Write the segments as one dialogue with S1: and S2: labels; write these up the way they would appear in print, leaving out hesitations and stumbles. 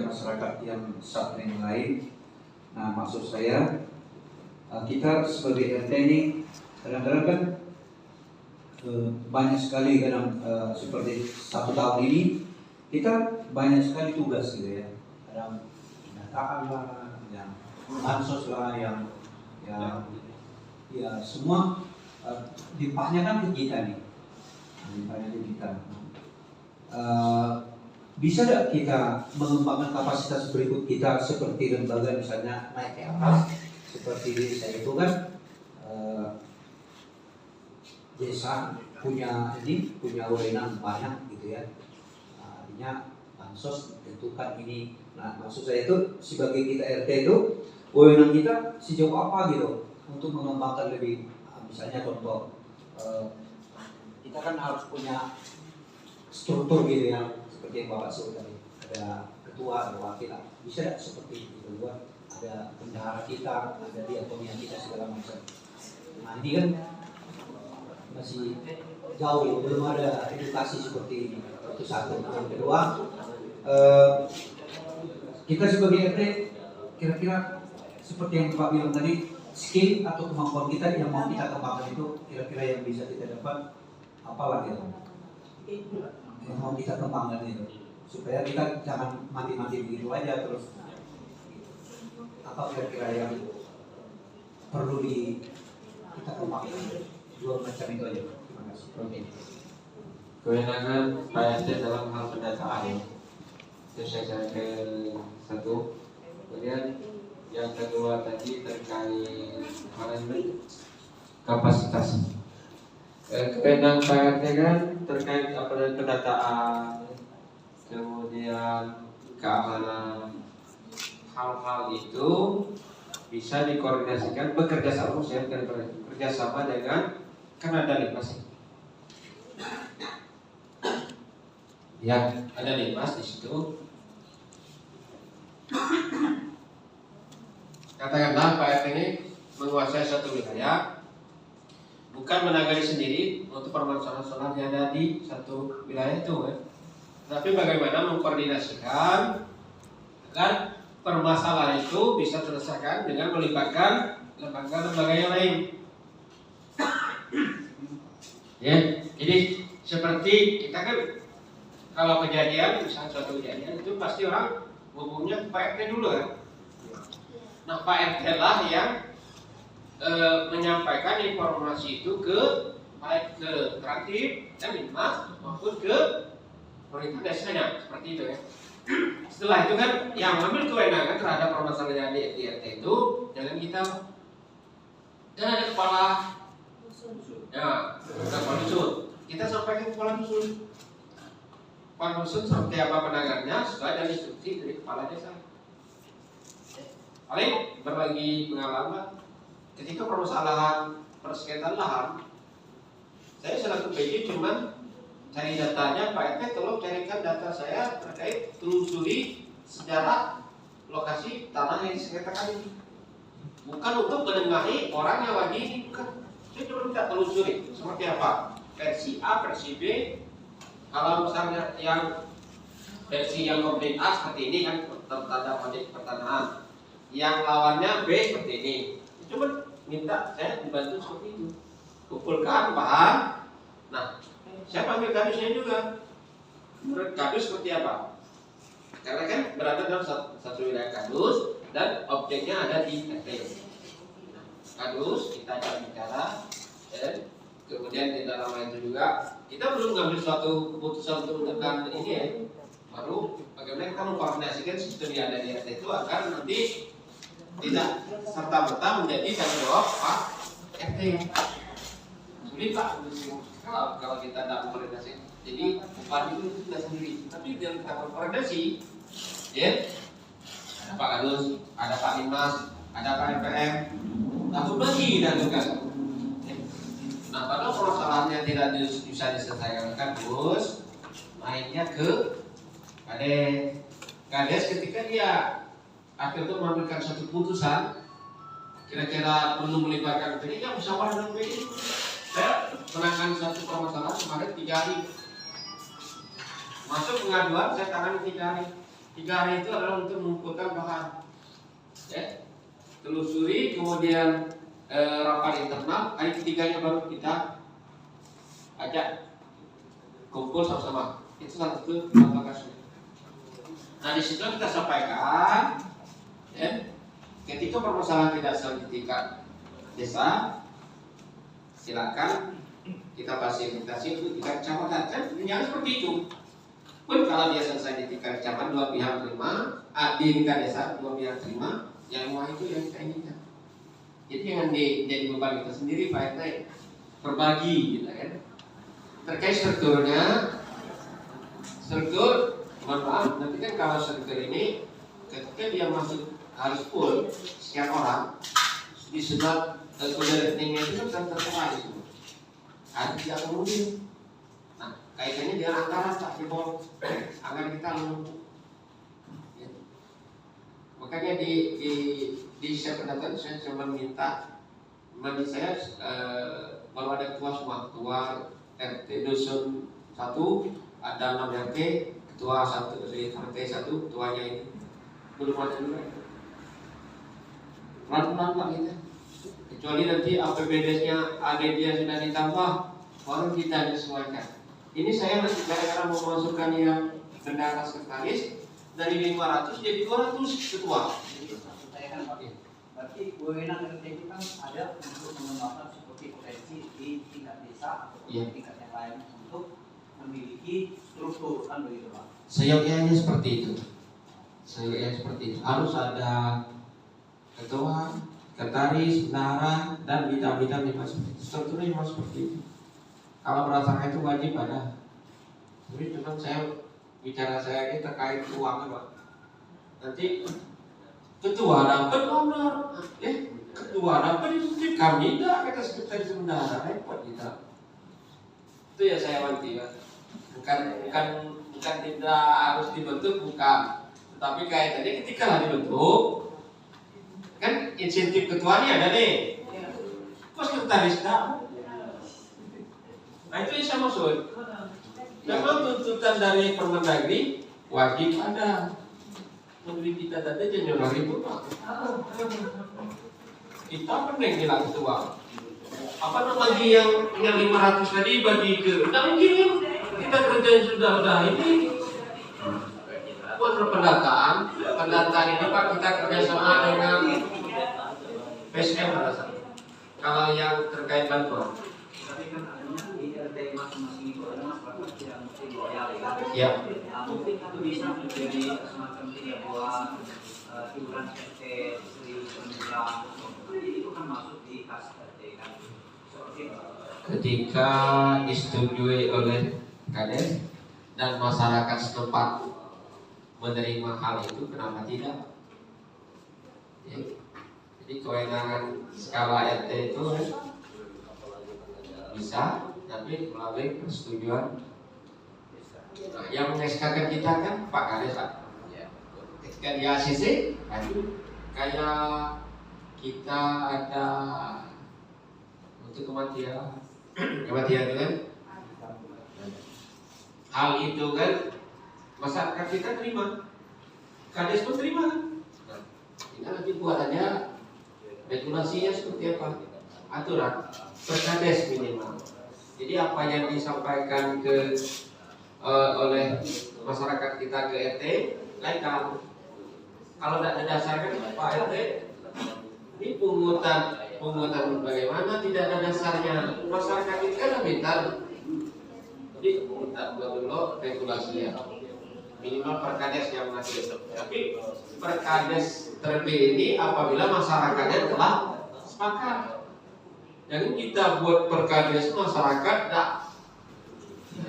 S1: masyarakat yang satu yang lain. Nah, maksud saya kita sebagai RT ini kadang-kadang kan banyak sekali kadang seperti 1 tahun ini kita banyak sekali tugas gitu ya. Kadang pendataan lah, yang bansos lah, yang ya semua limpahnya kan ke kita nih. Limpahnya ke kita. Bisa tidak kita mengembangkan kapasitas berikut kita seperti lembaga misalnya naik ke atas seperti di saya itu kan desa punya wewenang banyak gitu ya. Artinya bansos tentukan ini. Nah, maksud saya itu sebagai kita RT itu wewenang kita sejauh apa gitu untuk mengembangkan lebih. Misalnya contoh kita kan harus punya struktur gitu ya. Seperti yang Bapak sebut tadi, ada ketua, ada wakil, bisa tidak seperti itu buat ada bendahara kita, ada diakonia kita segala macam. Nah ini kan masih jauh, belum ada edukasi seperti ini. Itu satu. Yang kedua, kita sebagai RT kira-kira seperti yang Bapak bilang tadi, skill atau kemampuan kita yang mau kita kembangkan itu kira-kira yang bisa kita dapat apalah gitu. Yang mau kita kembangkan itu supaya kita jangan mati-mati begitu aja terus. Apa kira-kira yang perlu kita kembangkan? 2 macam itu aja. Terima kasih. Oke.
S2: Kewenangan PRT dalam hal pendataan itu saya ke satu. Kemudian yang kedua tadi terkait kapasitas. Kewenangan PRT kan terkait pendataan, kemudian keamanan, hal-hal itu bisa dikoordinasikan bekerja sama dengan kan ada Linmas ya, ada Linmas di situ. Katakanlah Pak RT ini menguasai satu wilayah, bukan menangani sendiri untuk permasalahan yang ada di satu wilayah itu kan. Tapi bagaimana mengkoordinasikan agar permasalahan itu bisa terselesaikan dengan melibatkan lembaga-lembaga yang lain. Ya, jadi seperti kita kan kalau kejadian, misalnya suatu kejadian itu pasti orang hubungnya Pak RT dulu kan. Nah Pak RT lah yang menyampaikan informasi itu ke baik ke Transtip dan Linmas maupun ke pemerintah desanya, seperti itu ya. Setelah itu kan yang mengambil kewenangan terhadap permasalahan di RT itu jangan kita dan ada kepala ya, kepala dusun. Kita sampaikan ke kepala dusun. Kepala dusun seperti apa penanganannya sesuai dengan instruksi dari kepala desa. Paling berbagi pengalaman ketika permasalahan persengketaan lahan, saya selaku PJ cuman cari datanya, Pak RT tolong carikan data saya terkait telusuri sejarah lokasi tanah yang disengketakan ini. Bukan untuk menengahi orang yang lagi ini, bukan. Saya cuma minta telusuri seperti apa versi A, versi B. Kalau misalnya yang versi yang komplain A seperti ini kan tertanda kode pertanahan, yang lawannya B seperti ini. Cuma minta saya dibantu seperti itu, kumpulkan bahan. Nah, saya panggil kadusnya juga. Menurut kadus seperti apa? Karena kan berada dalam satu wilayah kadus dan objeknya ada di RT. Kadus kita bicara dan kemudian di dalam itu juga kita belum mengambil suatu keputusan untuk menekan ini ya. Baru bagaimana kita mengkoordinasikan sistem yang ada di RT itu agar nanti tidak serta-merta menjadi tanggung jawab Pak RT. Sulit Pak kalau kita tidak koordinasi. Jadi bupati itu tidak sendiri, tapi dalam kita koordinasi, ya ada Pak Kadus, ada Pak Linmas, ada Pak RPM, lalu bagi dan tugas. Nah, pada permasalahannya tidak bisa diselesaikan Kadus, naiknya ke Kades ketika dia akhirnya mengambilkan satu putusan, kira-kira perlu melibatkan PDI, yang musyawarah dengan PDI. Saya menangani satu permasalahan kemarin 3 hari. Masuk pengaduan saya tangani 3 hari. 3 hari itu adalah untuk mengumpulkan bahan, ya. Telusuri, kemudian rapat internal. Hari ketiganya baru kita ajak kumpul sama-sama. Itu satu kasusnya. Nah, di situ kita sampaikan, ya, ketika permasalahan tidak selesai di tingkat desa, silakan kita fasilitasi untuk tingkat kecamatan. Kan jangan seperti itu. Pun kalau dia selesai di tingkat kecamatan, 2 pihak terima, di tingkat desa 2 pihak terima, yang mau itu yang kita inginkan. Jadi jangan jadi beban kita sendiri, Pak RT. Berbagi, gitu kan. Terkait strukturnya, struktur, mohon maaf, nanti kan kalau struktur ini, ketika dia masuk harus full sekian orang, disunat kode rekeningnya itu kan tertera di situ. Harus diakomodir. Nah, kaitannya dengan anggaran tak jebol, anggaran kita lumpuh. Ya. Makanya di saya pendapat saya cuma minta, menurut saya kalau ada ketua semua, ketua RT dusun 1 ada 6 RT, ketua 1 RT 1, ketuanya ini belum ada juga. Pelan-pelan gitu. Kecuali nanti APBD-nya dia sudah ditambah, baru kita menyesuaikan. Ini saya masih gara-gara mau memasukkan yang bendahara sekretaris dari 500 jadi 200 ketua.
S3: Berarti wewenang RT itu kan ada untuk mengembangkan seperti potensi di tingkat desa atau tingkat yang lain untuk memiliki struktur, kan begitu Pak?
S2: Seyogyanya seperti itu. Harus ada ketua, sekretaris, bendahara, dan bidang-bidang yang masuk. Strukturnya memang seperti itu. Kalau berdasarkan itu wajib ada. Tapi cuma bicara saya ini terkait keuangan, Pak. Nanti ketua dapat honor, ketua dapat itu kami tidak kata sekretaris bendahara, repot kita. Itu ya saya wanti, Pak. Bukan tidak harus dibentuk, bukan. Tetapi kaitannya ketika lah dibentuk, kan insentif ketua ini ada nih. Kok sekretaris tidak? Nah itu yang saya maksud. Memang tuntutan dari Permendagri wajib ada. Memberi kita tadi jangan ribu Pak. Kita pening gila ketua. Apa namanya yang 500 tadi bagi ke? Tidak mungkin kita kerjain sudah ini. Buat pendataan ini Pak kita kerjasama dengan PSM kalau yang terkait bantuan.
S3: Tapi kan artinya di RT masing-masing itu ada masyarakat yang mesti loyal
S2: Ya.
S3: Mungkin itu bisa menjadi semacam buat iuran RT, istri, penunjang, itu kan masuk di kas RT kan. Seperti itu.
S2: Ketika disetujui oleh Kades dan masyarakat setempat menerima hal itu, kenapa tidak? Ya. Jadi kewenangan skala RT itu bisa, tapi melalui persetujuan. Nah, yang mengeskakan kita kan Pak Kades, Pak. Ketika di ACC, kayak kita ada untuk kematian itu kan. Hal itu kan masyarakat kita terima, Kades pun terima. Nah, ini nanti buat aja regulasinya seperti apa, aturan perkades minimal. Jadi apa yang disampaikan oleh masyarakat kita ke RT, lain kalau tidak ada dasarnya Pak RT, ini pungutan bagaimana tidak ada dasarnya. Masyarakat itu kan pintar. Jadi kita buat dulu regulasinya minimal perkades yang masih. Tapi perkades terlebih ini apabila masyarakatnya telah sepakat. Jadi kita buat perkades masyarakat tak,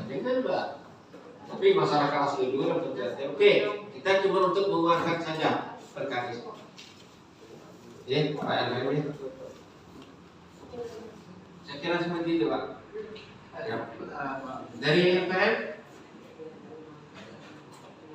S2: jangan Mbak. Tapi masyarakat asli juga untuk RT. Oke, kita cuma untuk menguatkan saja perkades. Ya, Pak RW. Saya kira seperti itu Pak. Ya. Dari MPM